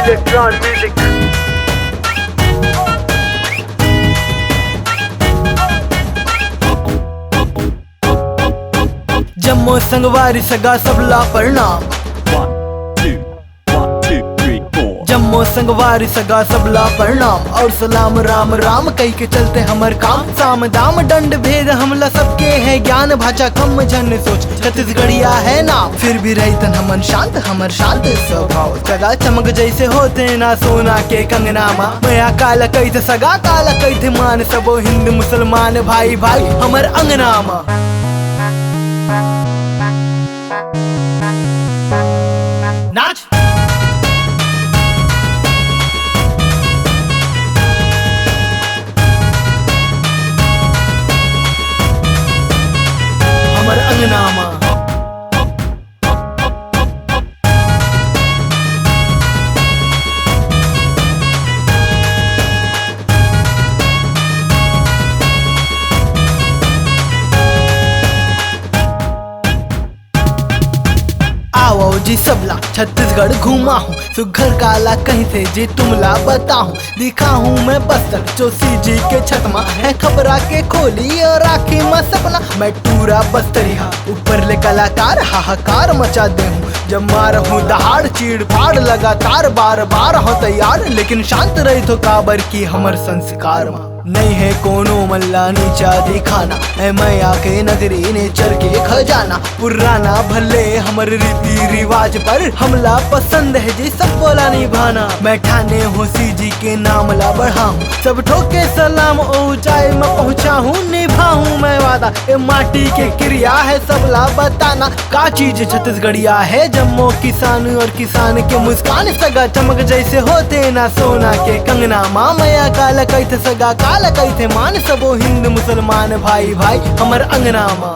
Electron music. Jammu संगवारी सगा सबला प्रणाम। जम्मू संगवारी सगा सबला प्रणाम और सलाम राम राम कही के चलते हमर काम। साम दाम दंड भेद हमला सबके है ज्ञान भाषा कम जन सोच छत्तीसगढ़िया है नाम। फिर भी रही हमन शांत हमर शांत स्वभाव सगा चमक जैसे होते ना सोना के कंगनामा। मया काला कही थे सगा काला कही थे मान सबो हिंदू मुसलमान भाई भाई हमर अंगनामा। नाच हमर अंगनामा। आओ जी सबला छत्तीसगढ़ घूमा हूँ सुघर काला कहीं थे जी तुमला बताऊं। दिखा हूँ मैं बस्तर जोशी जी के छतमा है खबरा के खोली और आखी में सपना। मैं टूरा बस्तरिया ऊपर ले कलाकार हाहाकार मचा दे हूँ। जब मार हूँ दहाड़ चीड़ फाड़ लगातार बार बार हो तैयार लेकिन शांत रही तो काबर की हमर संस्कार में नहीं है कोनो मल्ला नीचा दिखाना है। मैं आके नगरी ने चर के खजाना पुराना भले हमर रीति रिवाज पर हमला पसंद है जी सब बोला निभाना। मैं ठाने हूँ सी जी के नाम ला बढ़ाऊं सब ठोके सलाम ऊंचाई में पहुँचा हूँ निभाऊं मैं वादा। ए माटी के क्रिया है सबला बताना का चीज छत्तीसगढ़िया है। जम्मू किसान और किसान के मुस्कान सगा चमक जैसे होते ना सोना के कंगना। मामया काला कही थे सगा काला कही थे मान सबो हिंद मुसलमान भाई भाई हमर अंगनामा।